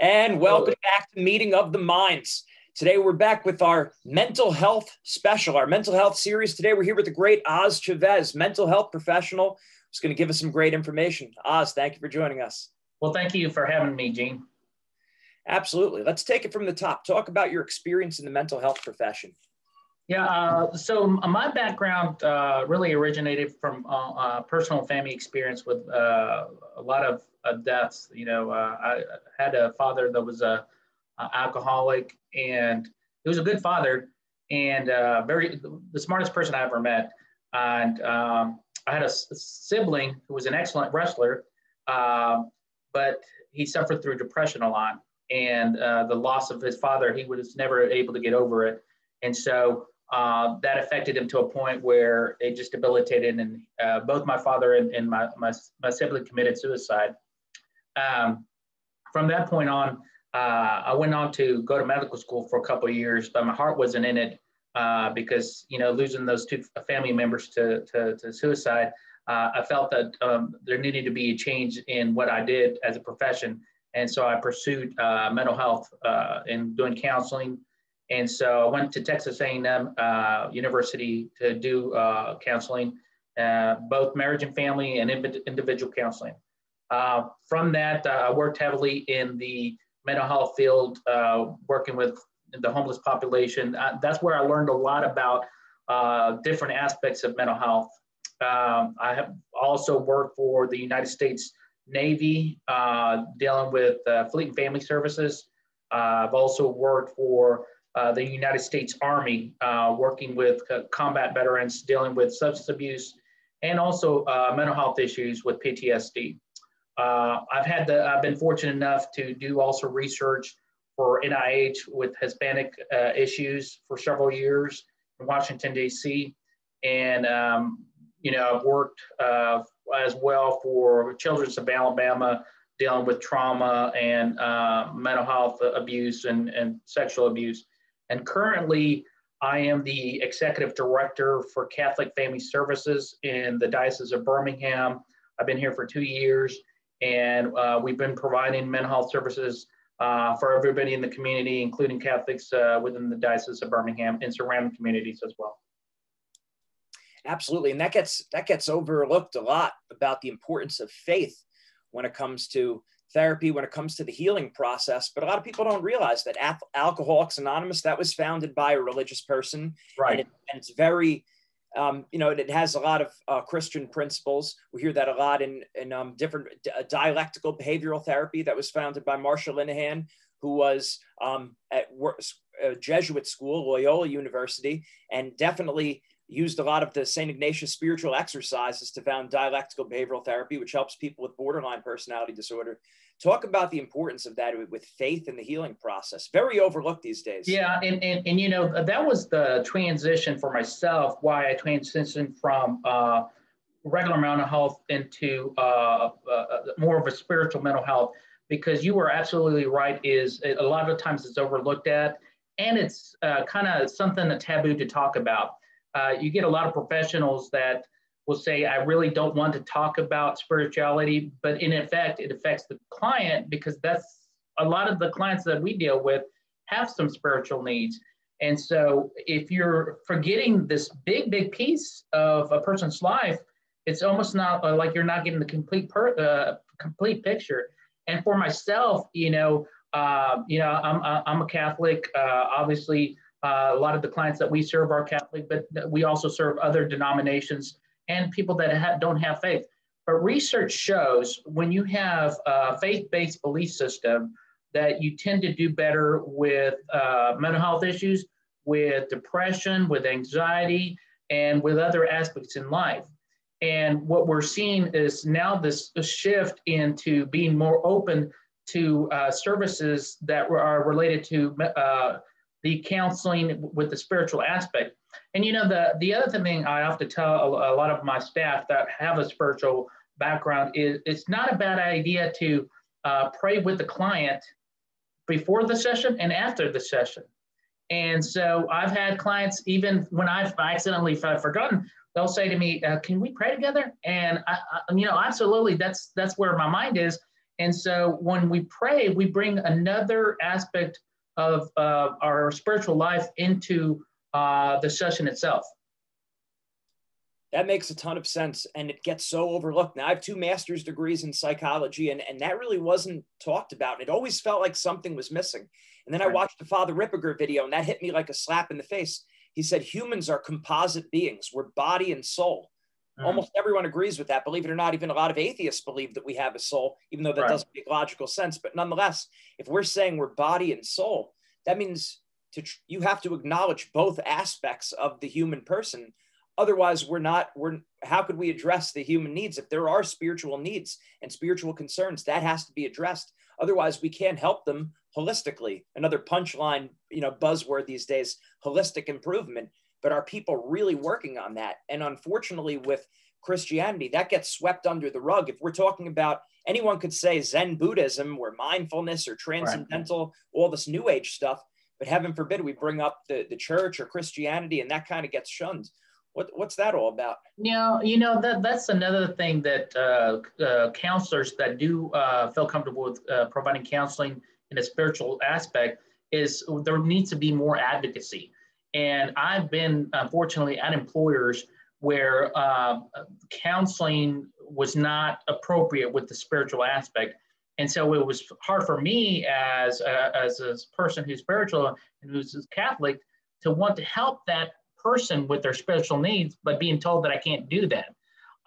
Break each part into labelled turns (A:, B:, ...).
A: And welcome back to Meeting of the Minds. Today we're back with our mental health special, our mental health series. Today we're here with the great Chavez, mental health professional, who's going to give us some great information. Thank you for joining us.
B: Well, thank you for having me, Gene.
A: Absolutely. Let's take it from the top. Talk about your experience in the mental health profession.
B: Yeah, so my background really originated from personal family experience with a lot of deaths. I had a father that was a alcoholic, and he was a good father and the smartest person I ever met. And I had a sibling who was an excellent wrestler, but he suffered through depression a lot, and the loss of his father, he was never able to get over it. And so that affected him to a point where it just debilitated, and both my father and my sibling committed suicide. From that point on, I went on to go to medical school for a couple of years, but my heart wasn't in it because, losing those two family members to suicide, I felt that there needed to be a change in what I did as a profession. And so I pursued mental health and doing counseling. And so I went to Texas A&M University to do counseling, both marriage and family and individual counseling. From that, I worked heavily in the mental health field, working with the homeless population. That's where I learned a lot about different aspects of mental health. I have also worked for the United States Navy, dealing with Fleet and Family Services. I've also worked for the United States Army, working with combat veterans, dealing with substance abuse, and also mental health issues with PTSD. I've been fortunate enough to do also research for NIH with Hispanic issues for several years in Washington, D.C. And, I've worked as well for Children's of Alabama, dealing with trauma and mental health abuse and sexual abuse. And currently, I am the executive director for Catholic Family Services in the Diocese of Birmingham. I've been here for 2 years, and we've been providing mental health services for everybody in the community, including Catholics within the Diocese of Birmingham and surrounding communities as well.
A: Absolutely, and that gets overlooked a lot about the importance of faith when it comes to therapy, when it comes to the healing process. But a lot of people don't realize that Alcoholics Anonymous, that was founded by a religious person,
B: right?
A: And it's very, it has a lot of Christian principles. We hear that a lot in different dialectical behavioral therapy that was founded by Marshall Linehan, who was at a Jesuit school, Loyola University, and definitely used a lot of the St. Ignatius spiritual exercises to found dialectical behavioral therapy, which helps people with borderline personality disorder. Talk about the importance of that with faith in the healing process. Very overlooked these days.
B: Yeah, and that was the transition for myself, why I transitioned from regular mental health into more of a spiritual mental health, because you were absolutely right, a lot of times it's overlooked at, and it's kind of something that's taboo to talk about. You get a lot of professionals that will say, I really don't want to talk about spirituality, but in effect, it affects the client, because that's a lot of the clients that we deal with have some spiritual needs. And so if you're forgetting this big piece of a person's life, it's almost not like you're not getting the complete picture. And for myself, I'm a Catholic, obviously. A lot of the clients that we serve are Catholic, but we also serve other denominations and people that don't have faith. But research shows when you have a faith-based belief system that you tend to do better with mental health issues, with depression, with anxiety, and with other aspects in life. And what we're seeing is now this shift into being more open to services that are related to the counseling with the spiritual aspect. And the other thing I have to tell a lot of my staff that have a spiritual background is it's not a bad idea to pray with the client before the session and after the session. And so I've had clients, even when I've accidentally forgotten, they'll say to me, can we pray together? And absolutely, that's where my mind is. And so when we pray, we bring another aspect of our spiritual life into the session itself.
A: That makes a ton of sense, and it gets so overlooked. Now, I have 2 master's degrees in psychology, and that really wasn't talked about. It always felt like something was missing. And then I watched the Father Ripperger video, and that hit me like a slap in the face. He said, humans are composite beings. We're body and soul. Almost everyone agrees with that. Believe it or not, even a lot of atheists believe that we have a soul, even though that doesn't make logical sense. But nonetheless, if we're saying we're body and soul, that means you have to acknowledge both aspects of the human person. Otherwise, how could we address the human needs? If there are spiritual needs and spiritual concerns, that has to be addressed. Otherwise, we can't help them holistically. Another punchline, buzzword these days, holistic improvement. But are people really working on that? And unfortunately, with Christianity, that gets swept under the rug. If we're talking about, anyone could say Zen Buddhism or mindfulness or transcendental, all this new age stuff, but heaven forbid we bring up the church or Christianity, and that kind of gets shunned. What's that all about?
B: That's another thing that counselors that do feel comfortable with providing counseling in a spiritual aspect is there needs to be more advocacy. And I've been, unfortunately, at employers where counseling was not appropriate with the spiritual aspect. And so it was hard for me as a person who's spiritual and who's Catholic to want to help that person with their spiritual needs, but being told that I can't do that.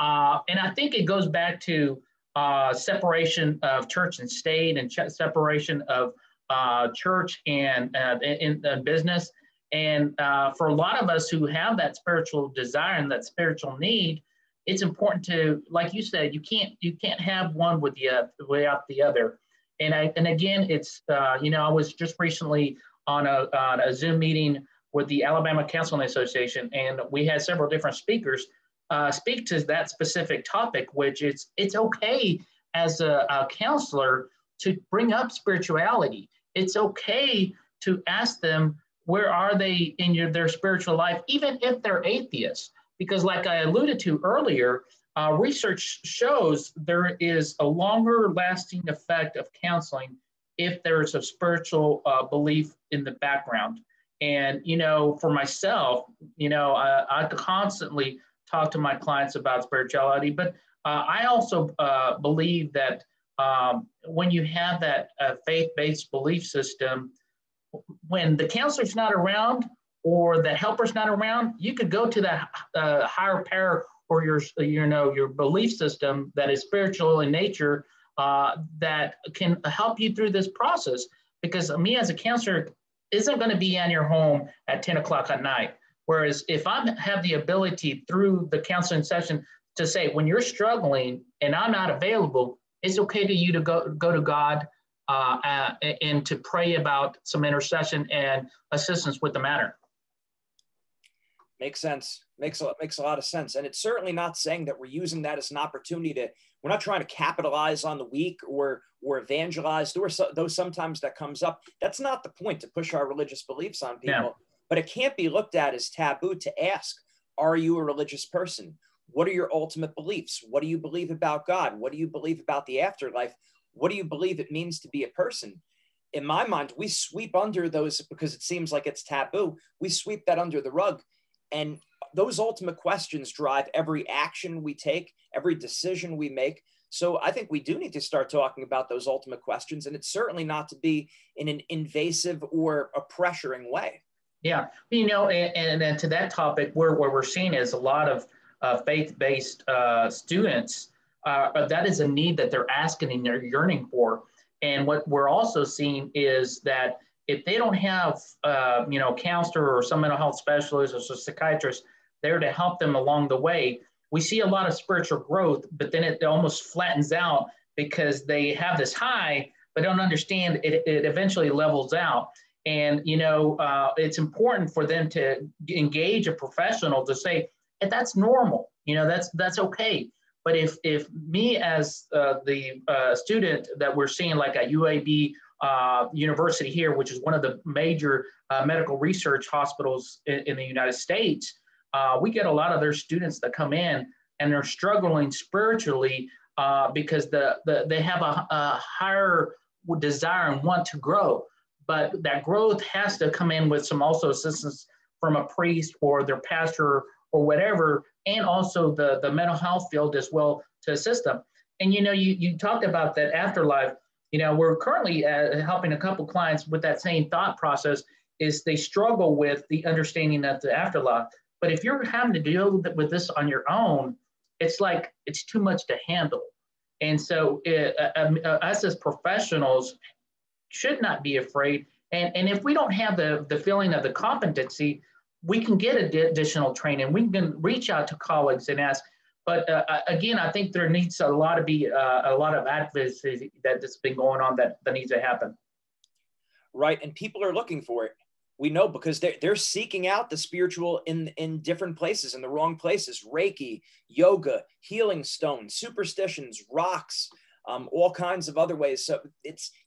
B: And I think it goes back to separation of church and state and separation of church and business. And for a lot of us who have that spiritual desire and that spiritual need, it's important to, like you said, you can't have one without the other. And again, it's I was just recently on a Zoom meeting with the Alabama Counseling Association, and we had several different speakers speak to that specific topic, which it's okay as a counselor to bring up spirituality. It's okay to ask them, where are they in their spiritual life, even if they're atheists? Because like I alluded to earlier, research shows there is a longer lasting effect of counseling if there's a spiritual belief in the background. And, for myself, I constantly talk to my clients about spirituality, but I also believe that when you have that faith-based belief system, when the counselor's not around or the helper's not around, you could go to that higher power or your belief system that is spiritual in nature that can help you through this process. Because me as a counselor isn't going to be in your home at 10 o'clock at night. Whereas if I have the ability through the counseling session to say, when you're struggling and I'm not available, it's okay to you to go to God and to pray about some intercession and assistance with the matter.
A: Makes sense. Makes a lot of sense. And it's certainly not saying that we're using that as an opportunity we're not trying to capitalize on the weak or evangelize, though sometimes that comes up. That's not the point, to push our religious beliefs on people. Yeah. But it can't be looked at as taboo to ask, are you a religious person? What are your ultimate beliefs? What do you believe about God? What do you believe about the afterlife? What do you believe it means to be a person? In my mind, we sweep under those because it seems like it's taboo. We sweep that under the rug. And those ultimate questions drive every action we take, every decision we make. So I think we do need to start talking about those ultimate questions. And it's certainly not to be in an invasive or a pressuring way.
B: Yeah. And to that topic, what we're seeing is a lot of faith-based students. That is a need that they're asking and they're yearning for. And what we're also seeing is that if they don't have, a counselor or some mental health specialist or some psychiatrist there to help them along the way, we see a lot of spiritual growth, but then it almost flattens out because they have this high, but don't understand it eventually levels out. And, it's important for them to engage a professional to say, hey, that's normal, that's okay. But if me as the student that we're seeing like at UAB University here, which is one of the major medical research hospitals in the United States, we get a lot of their students that come in and they're struggling spiritually because they have a higher desire and want to grow. But that growth has to come in with some also assistance from a priest or their pastor or whatever, and also the mental health field as well to assist them. And you talked about that afterlife. We're currently helping a couple clients with that same thought process. Is they struggle with the understanding of the afterlife. But if you're having to deal with this on your own, it's like it's too much to handle. And so us as professionals should not be afraid. And if we don't have the feeling of the competency, we can get additional training. We can reach out to colleagues and ask. But again, I think there needs a lot of advocacy that's been going on that needs to happen.
A: Right, and people are looking for it. We know because they're seeking out the spiritual in different places, in the wrong places. Reiki, yoga, healing stones, superstitions, rocks, all kinds of other ways. So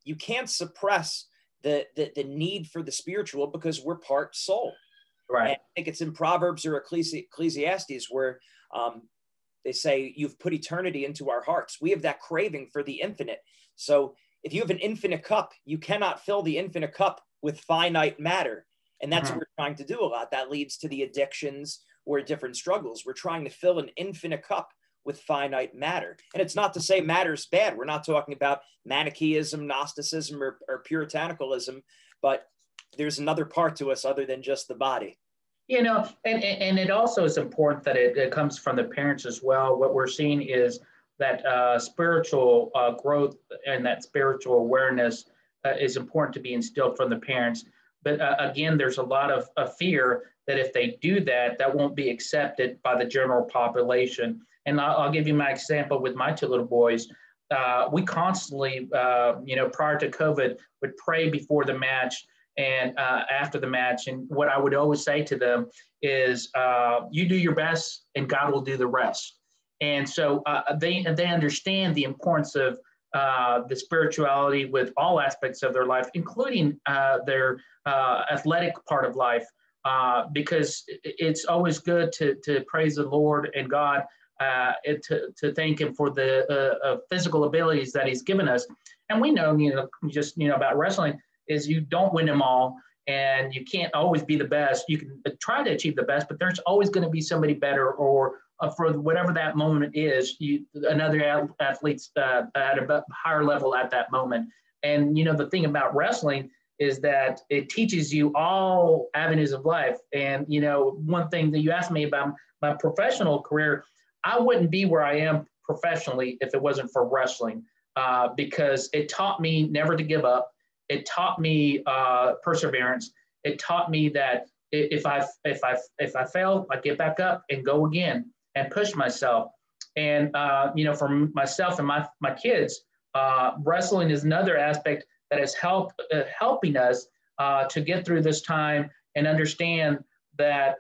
A: you can't suppress the need for the spiritual because we're part soul.
B: Right.
A: And I think it's in Proverbs or Ecclesiastes where they say, you've put eternity into our hearts. We have that craving for the infinite. So if you have an infinite cup, you cannot fill the infinite cup with finite matter. And that's what we're trying to do a lot. That leads to the addictions or different struggles. We're trying to fill an infinite cup with finite matter. And it's not to say matter's bad. We're not talking about Manichaeism, Gnosticism, or Puritanicalism, but there's another part to us other than just the body.
B: And it also is important that it comes from the parents as well. What we're seeing is that spiritual growth and that spiritual awareness is important to be instilled from the parents. But again, there's a lot of fear that if they do that, that won't be accepted by the general population. And I'll give you my example with my two little boys. We constantly, prior to COVID, would pray before the match and after the match. And what I would always say to them is, you do your best and God will do the rest. And so they understand the importance of the spirituality with all aspects of their life, including their athletic part of life, because it's always good to praise the Lord and God, to thank Him for the physical abilities that He's given us. And we know, about wrestling is you don't win them all, and you can't always be the best. You can try to achieve the best, but there's always going to be somebody better, or for whatever that moment is, another athlete's at a higher level at that moment. And, the thing about wrestling is that it teaches you all avenues of life. And, one thing that you asked me about my professional career, I wouldn't be where I am professionally if it wasn't for wrestling, because it taught me never to give up. It taught me perseverance. It taught me that if I fail, I get back up and go again and push myself. And for myself and my kids, wrestling is another aspect that is helping us to get through this time and understand that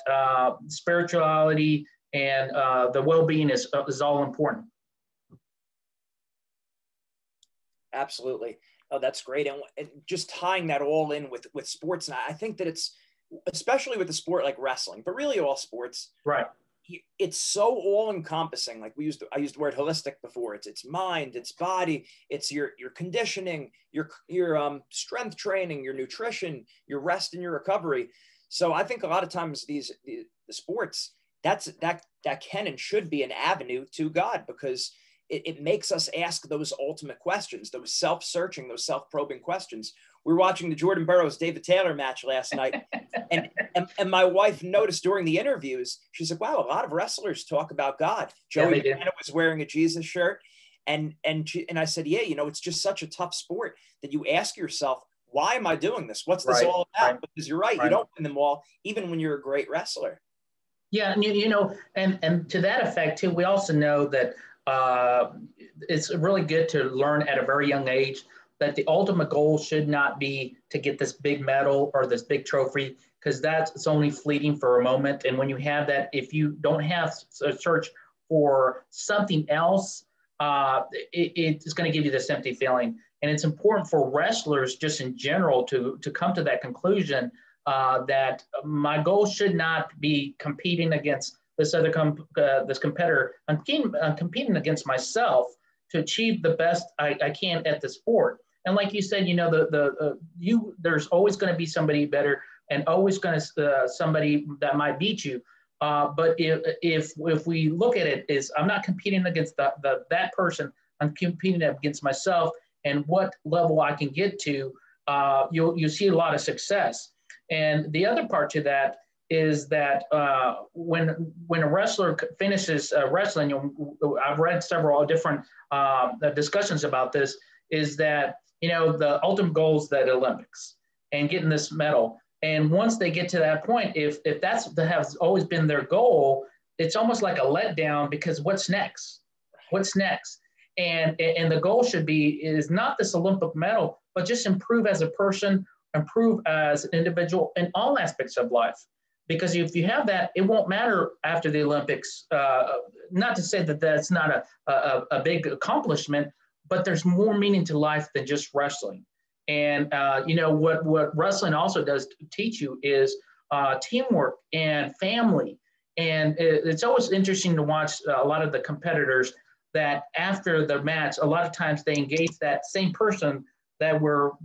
B: spirituality and the well-being is all important.
A: Absolutely. Oh, that's great. And just tying that all in with sports. And I think that it's, especially with a sport like wrestling, but really all sports,
B: right?
A: It's so all encompassing. Like I used the word holistic before. It's mind, it's body, it's your conditioning, your strength training, your nutrition, your rest and your recovery. So I think a lot of times the sports, that can and should be an avenue to God, because it makes us ask those ultimate questions, those self-searching, those self-probing questions. We were watching the Jordan Burroughs-David Taylor match last night, and my wife noticed during the interviews, she's like, wow, a lot of wrestlers talk about God. Joey Banana was wearing a Jesus shirt, and I said, yeah, it's just such a tough sport that you ask yourself, why am I doing this? What's this all about? Right. Because you're right, you don't win them all, even when you're a great wrestler.
B: Yeah, and to that effect too, we also know that it's really good to learn at a very young age that the ultimate goal should not be to get this big medal or this big trophy, because it's only fleeting for a moment. And when you have that, if you don't have a search for something else, it's going to give you this empty feeling. And it's important for wrestlers just in general to come to that conclusion that my goal should not be competing against this other this competitor. I'm competing against myself, to achieve the best I can at the sport. And like you said, you know, there's always going to be somebody better and always going to somebody that might beat you. But if we look at it is I'm not competing against that person, I'm competing against myself and what level I can get to, you'll see a lot of success. And the other part to that is that when a wrestler finishes wrestling, I've read several different discussions about this, is that, you know, the ultimate goal is that Olympics and getting this medal. And once they get to that point, if that has always been their goal, it's almost like a letdown because what's next? What's next? And the goal is not this Olympic medal, but just improve as a person, improve as an individual in all aspects of life. Because if you have that, it won't matter after the Olympics. Not to say that that's not a big accomplishment, but there's more meaning to life than just wrestling. And you know what wrestling also does teach you is teamwork and family. And it's always interesting to watch a lot of the competitors that after the match, a lot of times they engage that same person that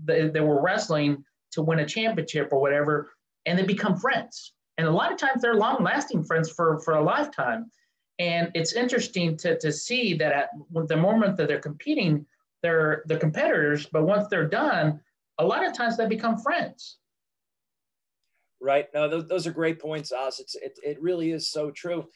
B: they were wrestling to win a championship or whatever, and they become friends. And a lot of times they're long-lasting friends for a lifetime. And it's interesting to see that at the moment that they're competing, they're the competitors, but once they're done, a lot of times they become friends.
A: Right. No, those are great points, Oz. It really is so true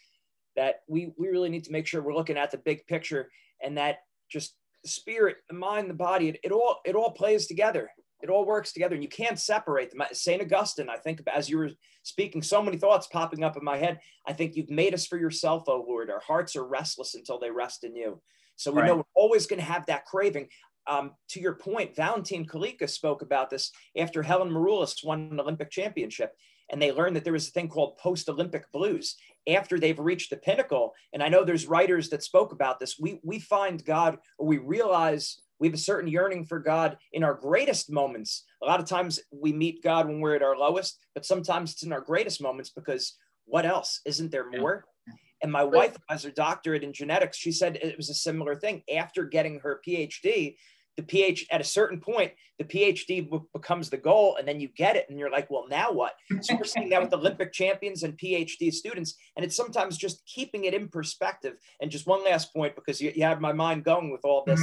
A: that we really need to make sure we're looking at the big picture, and that just the spirit, the mind, the body, it all plays together. It all works together, and you can't separate them. St. Augustine, I think, as you were speaking, so many thoughts popping up in my head. I think you've made us for yourself, O Lord. Our hearts are restless until they rest in you. So we know we're always going to have that craving. To your point, Valentin Kalika spoke about this after Helen Maroulis won an Olympic championship, and they learned that there was a thing called post-Olympic blues after they've reached the pinnacle. And I know there's writers that spoke about this. We find God, or we realize we have a certain yearning for God in our greatest moments. A lot of times we meet God when we're at our lowest, but sometimes it's in our greatest moments, because what else? Isn't there more? And my wife has her doctorate in genetics. She said it was a similar thing. After getting her PhD, at a certain point, the PhD becomes the goal, and then you get it, and you're like, well, now what? So we're seeing that with Olympic champions and PhD students, and it's sometimes just keeping it in perspective. And just one last point, because you have my mind going with all this,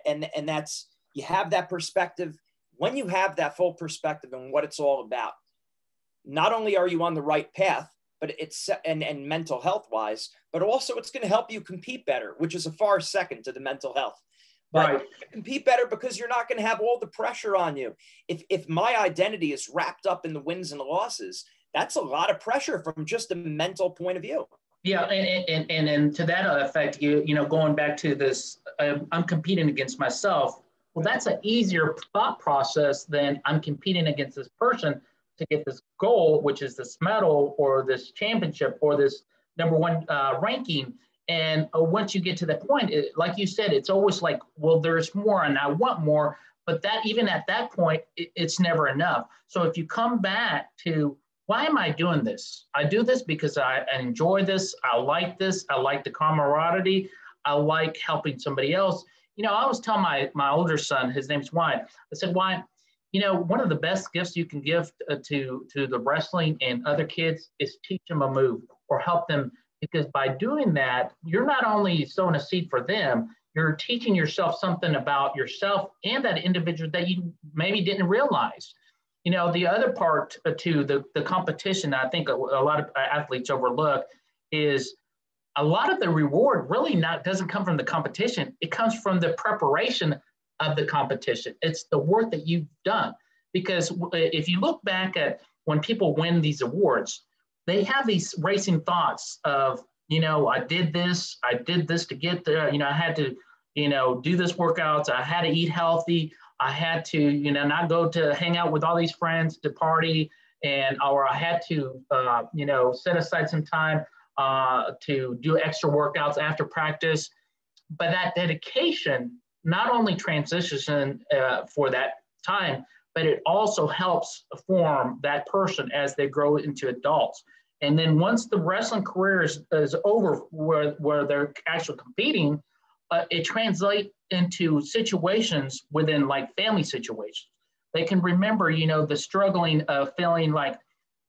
A: and that's, you have that perspective. When you have that full perspective on what it's all about, not only are you on the right path, but it's and mental health wise, but also it's going to help you compete better, which is a far second to the mental health. But compete better because you're not going to have all the pressure on you. If my identity is wrapped up in the wins and the losses, that's a lot of pressure from just a mental point of view.
B: Yeah, and to that effect, you know, going back to this, I'm competing against myself. Well, that's an easier thought process than I'm competing against this person to get this goal, which is this medal or this championship or this #1 ranking. And once you get to that point, like you said, it's always like, well, there's more and I want more, but that even at that point, it's never enough. So if you come back to, why am I doing this? I do this because I enjoy this. I like this. I like the camaraderie. I like helping somebody else. You know, I always tell my older son, his name's Wyatt, I said, Wyatt, you know, one of the best gifts you can give to the wrestling and other kids is teach them a move or help them. Because by doing that, you're not only sowing a seed for them, you're teaching yourself something about yourself and that individual that you maybe didn't realize. You know, the other part to the competition, I think a lot of athletes overlook, is a lot of the reward really doesn't come from the competition. It comes from the preparation of the competition. It's the work that you've done. Because if you look back at when people win these awards, they have these racing thoughts of, you know, I did this to get there. You know, I had to, you know, do this workouts. I had to eat healthy. I had to, you know, not go to hang out with all these friends to party, or I had to, you know, set aside some time to do extra workouts after practice. But that dedication not only transitions for that time, but it also helps form that person as they grow into adults. And then once the wrestling career is over, where they're actually competing, it translates into situations within like family situations. They can remember, the struggling of feeling like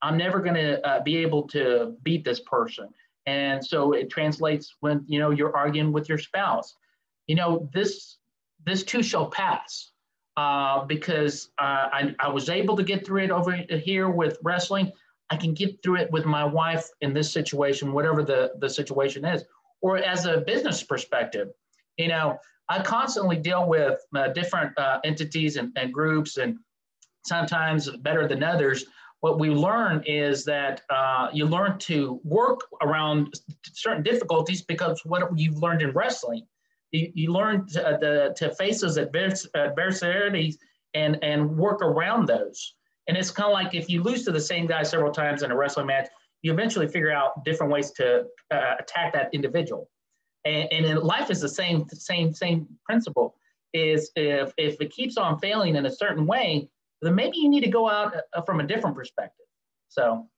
B: I'm never going to be able to beat this person. And so it translates when, you're arguing with your spouse. This too shall pass, because I was able to get through it over here with wrestling. I can get through it with my wife in this situation, whatever the situation is. Or as a business perspective, I constantly deal with different entities and groups, and sometimes better than others. What we learn is that you learn to work around certain difficulties, because what you've learned in wrestling, you learn to face those adversities and work around those. And it's kind of like if you lose to the same guy several times in a wrestling match, you eventually figure out different ways to attack that individual. And in life is the same principle. Is if it keeps on failing in a certain way, then maybe you need to go out from a different perspective. So,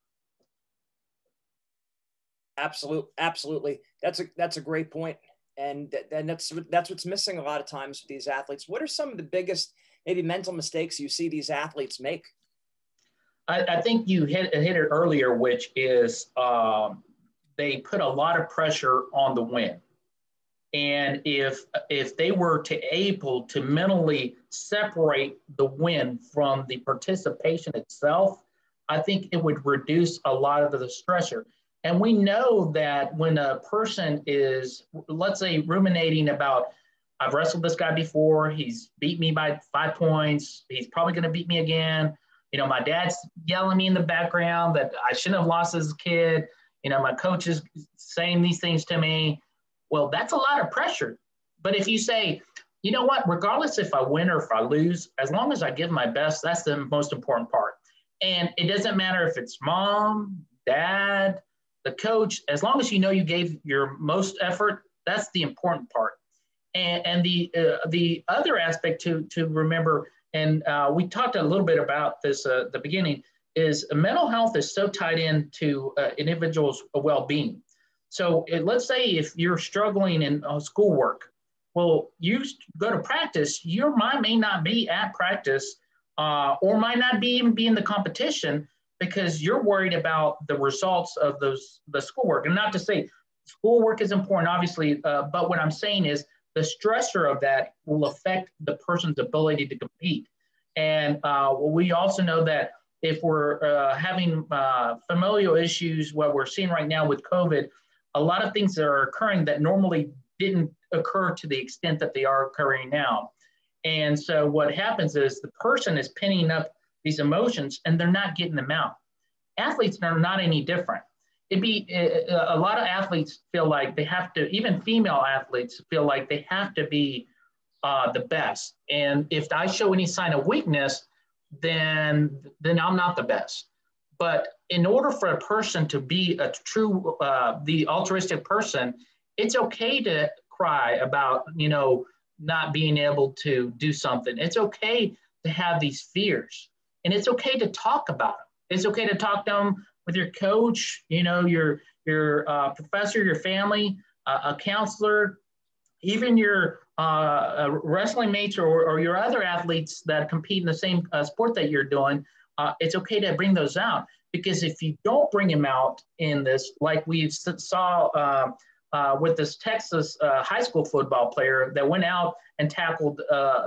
A: absolutely, that's a great point, and that's what's missing a lot of times with these athletes. What are some of the biggest maybe mental mistakes you see these athletes make?
B: I think you hit it earlier, which is they put a lot of pressure on the win. And if they were able to mentally separate the win from the participation itself, I think it would reduce a lot of the stressor. And we know that when a person is, let's say, ruminating about, I've wrestled this guy before, he's beat me by 5 points, he's probably going to beat me again. My dad's yelling at me in the background that I shouldn't have lost as a kid. My coach is saying these things to me. Well, that's a lot of pressure. But if you say, you know what, regardless if I win or if I lose, as long as I give my best, that's the most important part. And it doesn't matter if it's mom, dad, the coach, as long as you gave your most effort, that's the important part. And the other aspect to remember, and we talked a little bit about this at the beginning, is mental health is so tied into an individual's well-being. So let's say if you're struggling in schoolwork, well, you go to practice, your mind may not be at practice or might not even be in the competition because you're worried about the results of the schoolwork. And not to say schoolwork is important, obviously, but what I'm saying is the stressor of that will affect the person's ability to compete. And we also know that if we're having familial issues, what we're seeing right now with COVID, a lot of things that are occurring that normally didn't occur to the extent that they are occurring now. And so what happens is the person is pinning up these emotions and they're not getting them out. Athletes are not any different. A lot of athletes feel like they have to, even female athletes feel like they have to be the best. And if I show any sign of weakness, then I'm not the best. But in order for a person to be a true, the altruistic person, it's okay to cry about, not being able to do something. It's okay to have these fears, and it's okay to talk about them. It's okay to talk to them with your coach, your professor, your family, a counselor, even your wrestling mates or your other athletes that compete in the same sport that you're doing. It's okay to bring those out, because if you don't bring them out in this, like we saw with this Texas high school football player that went out and tackled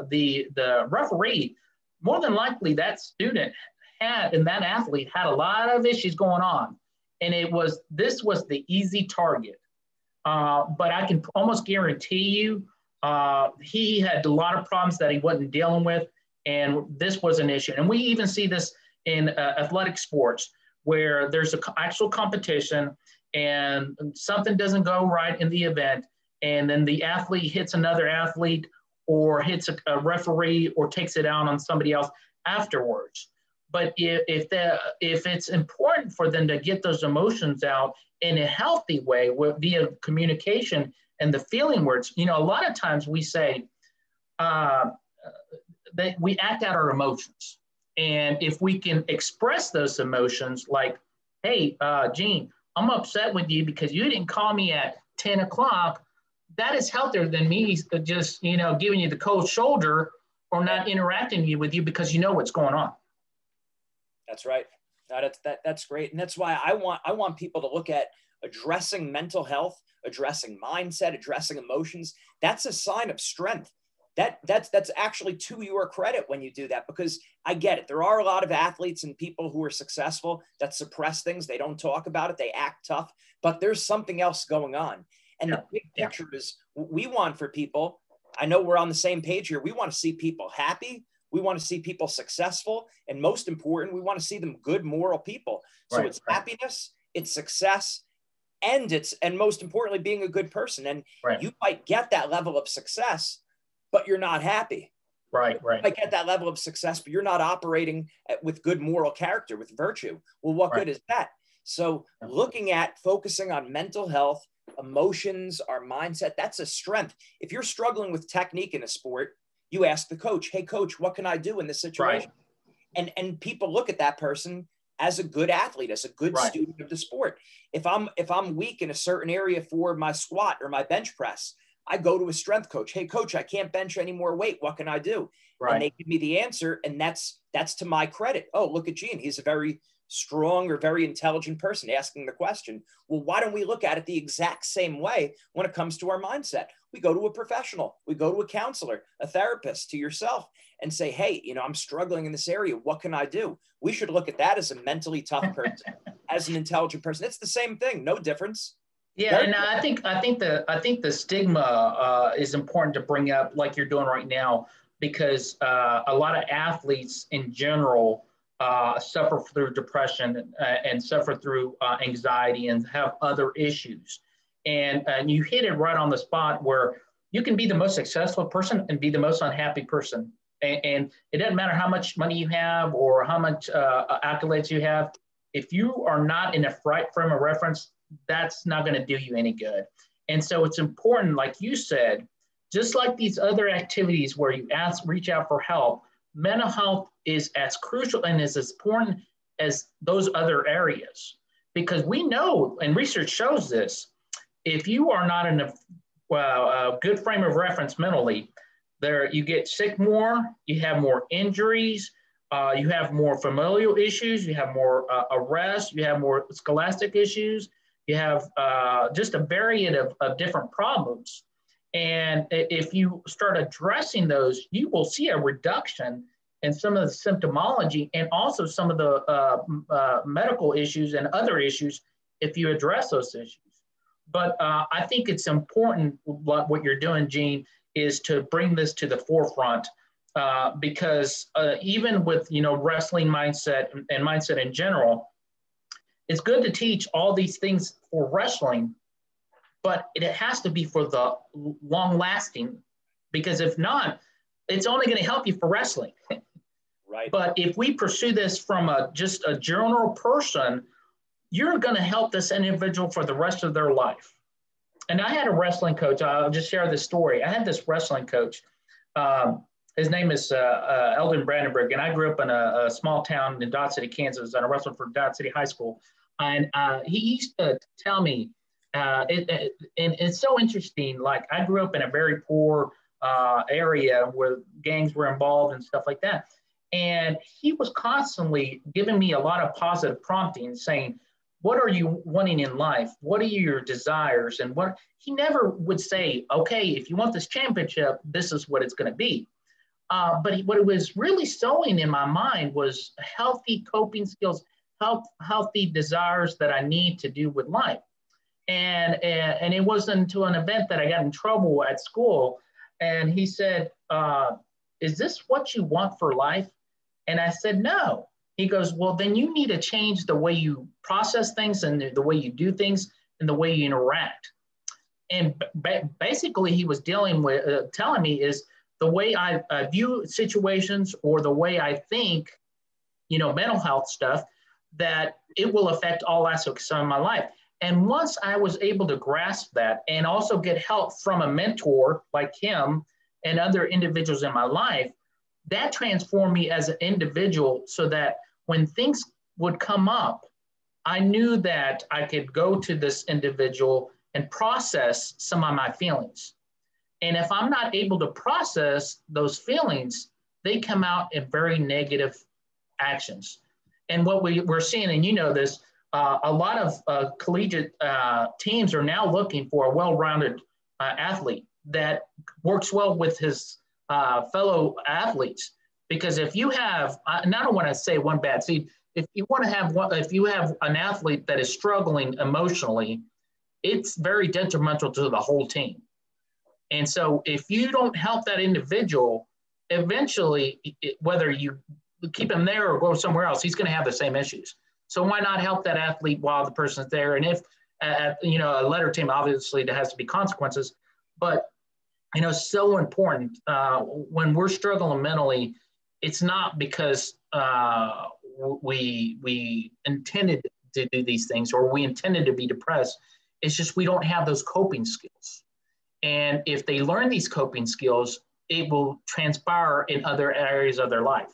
B: the referee, more than likely that student and that athlete had a lot of issues going on. And this was the easy target. But I can almost guarantee you he had a lot of problems that he wasn't dealing with, and this was an issue. And we even see this in athletic sports where there's an actual competition and something doesn't go right in the event, and then the athlete hits another athlete or hits a referee or takes it out on somebody else afterwards. But if it's important for them to get those emotions out in a healthy way via communication and the feeling words, a lot of times we say that we act out our emotions. And if we can express those emotions like, hey, Gene, I'm upset with you because you didn't call me at 10 o'clock that is healthier than me just, giving you the cold shoulder or not interacting with you because you know what's going on.
A: That's right. That's great. And that's why I want people to look at addressing mental health, addressing mindset, addressing emotions. That's a sign of strength. That's actually to your credit when you do that, because I get it. There are a lot of athletes and people who are successful that suppress things. They don't talk about it. They act tough, but there's something else going on. And the big picture is what we want for people. I know we're on the same page here. We want to see people happy. We want to see people successful. And most important, we want to see them good, moral people. So it's happiness, it's success, and most importantly, being a good person. And you might get that level of success, but you're not happy.
B: Right.
A: You might get that level of success, but you're not operating with good moral character, with virtue. Well, what good is that? So looking at focusing on mental health, emotions, our mindset, that's a strength. If you're struggling with technique in a sport, you ask the coach, hey, coach, what can I do in this situation? And people look at that person as a good athlete, as a good student of the sport. If I'm weak in a certain area for my squat or my bench press, I go to a strength coach. Hey, coach, I can't bench any more weight. What can I do? And they give me the answer. And that's to my credit. Oh, look at Gene. He's a very strong or very intelligent person asking the question. Well, why don't we look at it the exact same way when it comes to our mindset? We go to a professional. We go to a counselor, a therapist, to yourself, and say, hey, I'm struggling in this area. What can I do? We should look at that as a mentally tough person, as an intelligent person. It's the same thing. No difference.
B: Yeah, and I think the stigma is important to bring up, like you're doing right now, because a lot of athletes in general suffer through depression and suffer through anxiety and have other issues. And you hit it right on the spot where you can be the most successful person and be the most unhappy person. And it doesn't matter how much money you have or how much accolades you have. If you are not in a right frame of reference, that's not going to do you any good. And so it's important, like you said, just like these other activities where you reach out for help, mental health is as crucial and as important as those other areas. Because we know, and research shows this, if you are not in a good frame of reference mentally, you get sick more, you have more injuries, you have more familial issues, you have more arrests, you have more scholastic issues, you have just a variety of different problems. And if you start addressing those, you will see a reduction in some of the symptomology and also some of the medical issues and other issues if you address those issues. But I think it's important what you're doing, Gene, is to bring this to the forefront because even with, wrestling mindset and mindset in general, it's good to teach all these things for wrestling, but it has to be for the long lasting, because if not, it's only going to help you for wrestling.
A: Right.
B: But if we pursue this from just a general person, you're going to help this individual for the rest of their life. And I had a wrestling coach. I'll just share this story. I had this wrestling coach. His name is Eldon Brandenburg, and I grew up in a small town in Dodge City, Kansas, and I wrestled for Dodge City High School. And he used to tell me, and it's so interesting, like I grew up in a very poor area where gangs were involved and stuff like that. And he was constantly giving me a lot of positive prompting, saying, what are you wanting in life? What are your desires? And he never would say, okay, if you want this championship, this is what it's going to be. But what it was really sowing in my mind was healthy coping skills, healthy desires that I need to do with life. And it wasn't until an event that I got in trouble at school. And he said, is this what you want for life? And I said, no. He goes, well, then you need to change the way you process things and the way you do things and the way you interact. And basically he was telling me is the way I view situations or the way I think, mental health stuff, that it will affect all aspects of my life. And once I was able to grasp that and also get help from a mentor like him and other individuals in my life, that transformed me as an individual so that when things would come up, I knew that I could go to this individual and process some of my feelings. And if I'm not able to process those feelings, they come out in very negative actions. And what we're seeing, and you know this, a lot of collegiate teams are now looking for a well-rounded athlete that works well with his fellow athletes. Because if you have, and I don't want to say one bad seed, if you have an athlete that is struggling emotionally, it's very detrimental to the whole team. And so if you don't help that individual, eventually, whether you keep him there or go somewhere else, he's going to have the same issues. So why not help that athlete while the person's there? And if, a letter team, obviously there has to be consequences, but, so important when we're struggling mentally, it's not because we intended to do these things or we intended to be depressed. It's just we don't have those coping skills. And if they learn these coping skills, it will transpire in other areas of their life.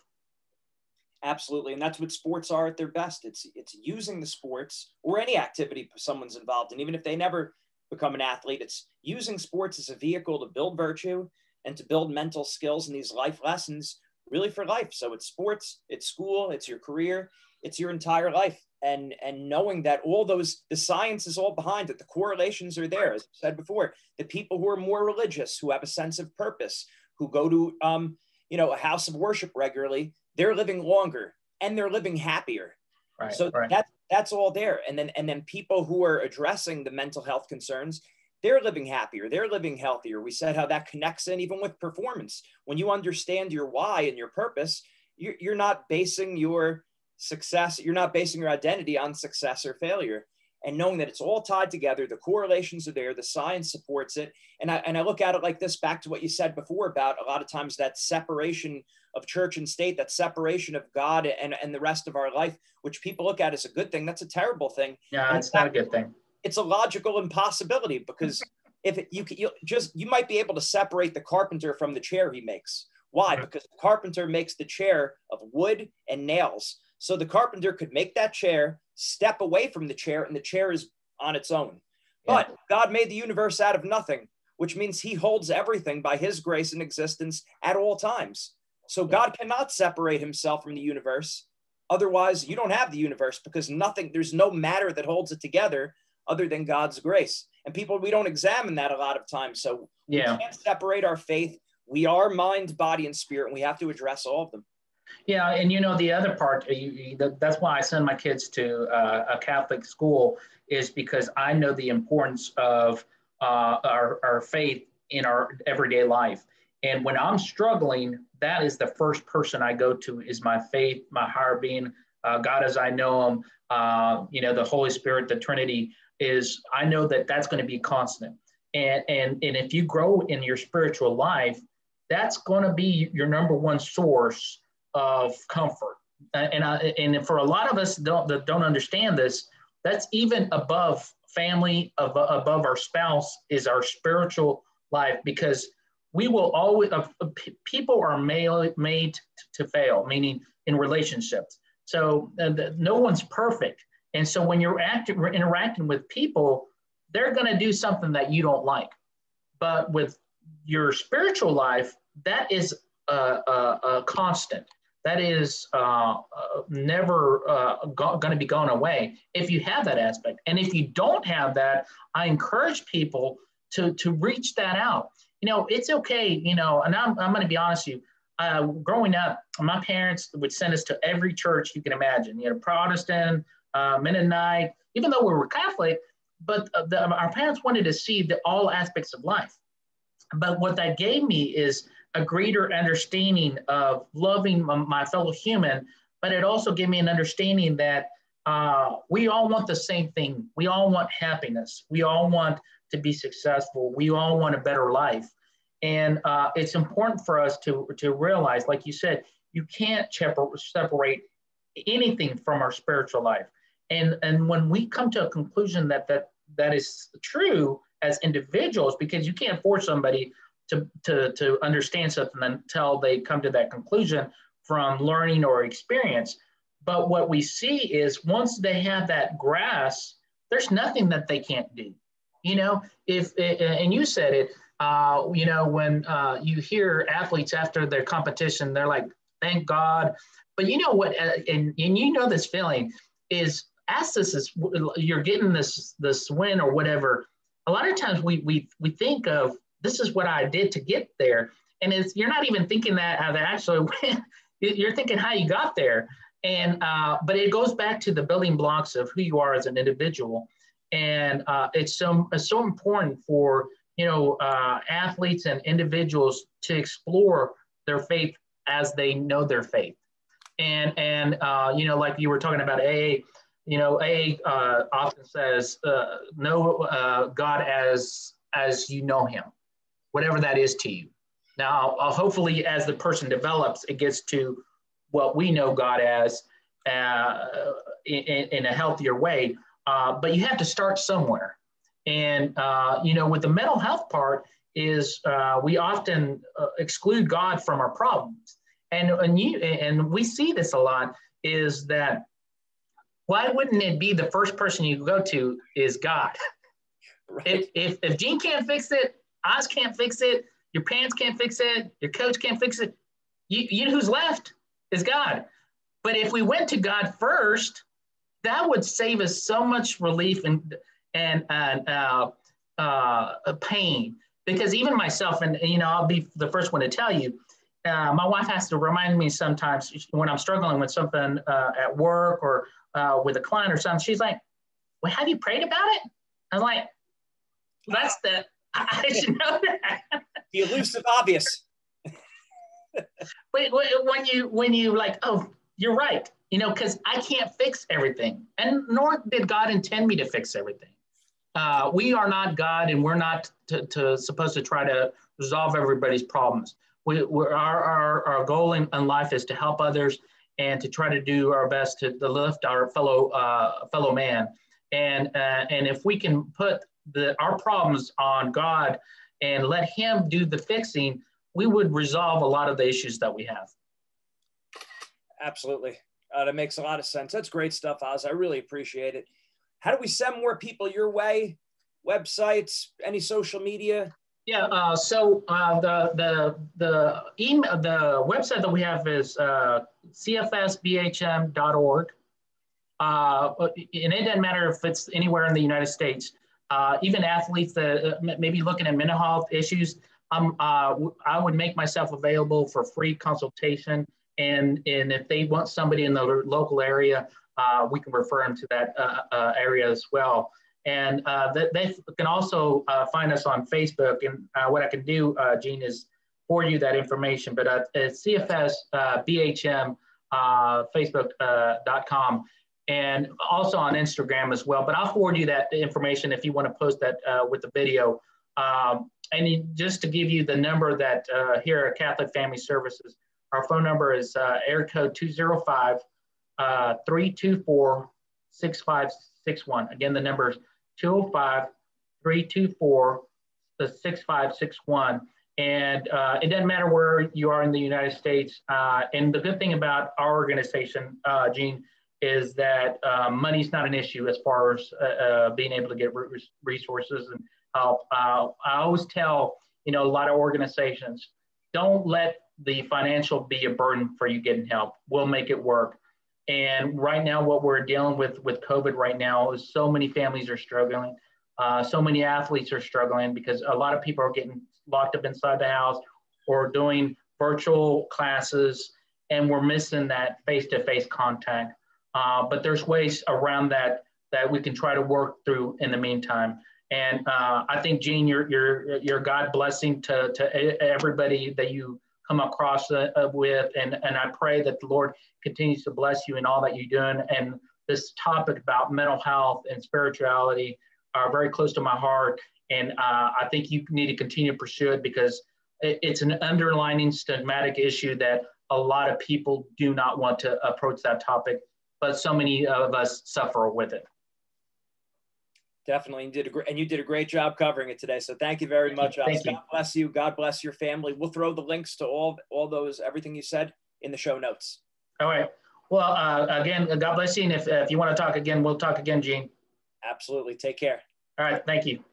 A: Absolutely. And that's what sports are at their best. It's using the sports or any activity someone's involved in, even if they never become an athlete, it's using sports as a vehicle to build virtue and to build mental skills and these life lessons really for life. So it's sports, it's school, it's your career, it's your entire life. And knowing that all those, the science is all behind it, the correlations are there. As I said before, the people who are more religious, who have a sense of purpose, who go to, a house of worship regularly, they're living longer and they're living happier.
B: Right,
A: so
B: right.
A: That's all there. And then people who are addressing the mental health concerns, they're living happier, they're living healthier. We said how that connects in even with performance. When you understand your why and your purpose, you're not basing your success, you're not basing your identity on success or failure. And knowing that it's all tied together, the correlations are there, the science supports it. And I look at it like this, back to what you said before about a lot of times that separation of church and state, that separation of God and the rest of our life, which people look at as a good thing. That's a terrible thing.
B: Yeah, it's not a good thing.
A: It's a logical impossibility because if you might be able to separate the carpenter from the chair he makes. Why? Because the carpenter makes the chair of wood and nails. So the carpenter could make that chair, step away from the chair, and the chair is on its own. Yeah. But God made the universe out of nothing, which means he holds everything by his grace and existence at all times. So God cannot separate himself from the universe. Otherwise, you don't have the universe because there's no matter that holds it together other than God's grace. And we don't examine that a lot of times. So we can't separate our faith. We are mind, body, and spirit, and we have to address all of them.
B: Yeah, and the other part, that's why I send my kids to a Catholic school, is because I know the importance of our faith in our everyday life. And when I'm struggling, that is the first person I go to is my faith, my higher being, God as I know him, the Holy Spirit, the Trinity is, I know that that's going to be constant. And if you grow in your spiritual life, that's going to be your number one source of comfort. And for a lot of us that don't understand this, that's even above family, above our spouse is our spiritual life, because we will always, people are made to fail, meaning in relationships. So no one's perfect. And so when you're interacting with people, they're going to do something that you don't like. But with your spiritual life, that is a constant. That is never going to be going away if you have that aspect. And if you don't have that, I encourage people to reach that out. It's okay, and I'm going to be honest with you. Growing up, my parents would send us to every church you can imagine, Protestant, Mennonite, even though we were Catholic, but our parents wanted to see all aspects of life. But what that gave me is a greater understanding of loving my fellow human, but it also gave me an understanding that we all want the same thing. We all want happiness. We all want to be successful. We all want a better life. And it's important for us to realize, like you said, you can't separate anything from our spiritual life. And when we come to a conclusion that is true as individuals, because you can't force somebody to understand something until they come to that conclusion from learning or experience. But what we see is once they have that grasp, there's nothing that they can't do. You know, if and you said it, you know, when you hear athletes after their competition, they're like, "Thank God." But you know what? And you know this feeling is as this is you're getting this win or whatever. A lot of times we think of this is what I did to get there, and it's you're not even thinking that how to actually win. You're thinking how you got there, and but it goes back to the building blocks of who you are as an individual. And it's so important for athletes and individuals to explore their faith as they know their faith. And like you were talking about AA, AA often says know God as you know Him, whatever that is to you. Now, hopefully, as the person develops, it gets to what we know God as in a healthier way. But you have to start somewhere. And, with the mental health part is we often exclude God from our problems. And we see this a lot is that why wouldn't it be the first person you go to is God? Right. If Gene can't fix it, Oz can't fix it, your parents can't fix it, your coach can't fix it, you know who's left is God. But if we went to God first, that would save us so much relief and pain. Because even myself, and I'll be the first one to tell you, my wife has to remind me sometimes when I'm struggling with something at work or with a client or something. She's like, "Well, have you prayed about it?" I'm like, "That's the I should know that."
A: The elusive obvious.
B: Wait, when you like, oh, you're right. Because I can't fix everything, and nor did God intend me to fix everything. We are not God, and we're not supposed to try to resolve everybody's problems. Our goal in life is to help others and to try to do our best to lift our fellow man. And if we can put our problems on God and let Him do the fixing, we would resolve a lot of the issues that we have.
A: Absolutely. That makes a lot of sense. That's great stuff, Oz. I really appreciate it. How do we send more people your way? Websites, any social media?
B: Yeah. So the email, the website that we have is cfsbhm.org. And it doesn't matter if it's anywhere in the United States. Even athletes that may be looking at mental health issues, I would make myself available for free consultation. And if they want somebody in the local area, we can refer them to that area as well. And they can also find us on Facebook. And what I can do, Gene, is forward you that information. But it's CFS BHM Facebook.com and also on Instagram as well. But I'll forward you that information if you want to post that with the video. And just to give you the number that here at Catholic Family Services, our phone number is area code 205-324-6561. Again, the number is 205-324-6561. And it doesn't matter where you are in the United States. And the good thing about our organization, Gene, is that money's not an issue as far as being able to get resources and help. I always tell, a lot of organizations, don't let the financial be a burden for you getting help. We'll make it work. And right now, what we're dealing with COVID right now is so many families are struggling. So many athletes are struggling because a lot of people are getting locked up inside the house or doing virtual classes, and we're missing that face-to-face contact. But there's ways around that we can try to work through in the meantime. And I think, Gene, you're God blessing to everybody that you come across with, and I pray that the Lord continues to bless you in all that you're doing. And this topic about mental health and spirituality are very close to my heart, and I think you need to continue to pursue it because it's an underlying stigmatic issue that a lot of people do not want to approach that topic, but so many of us suffer with it.
A: Definitely, you did a great job covering it today. So thank you very much.
B: Thank you.
A: God bless you. God bless your family. We'll throw the links to all those, everything you said in the show notes.
B: All right. Well, again, God bless you. And if you want to talk again, we'll talk again, Gene.
A: Absolutely. Take care.
B: All right. Thank you.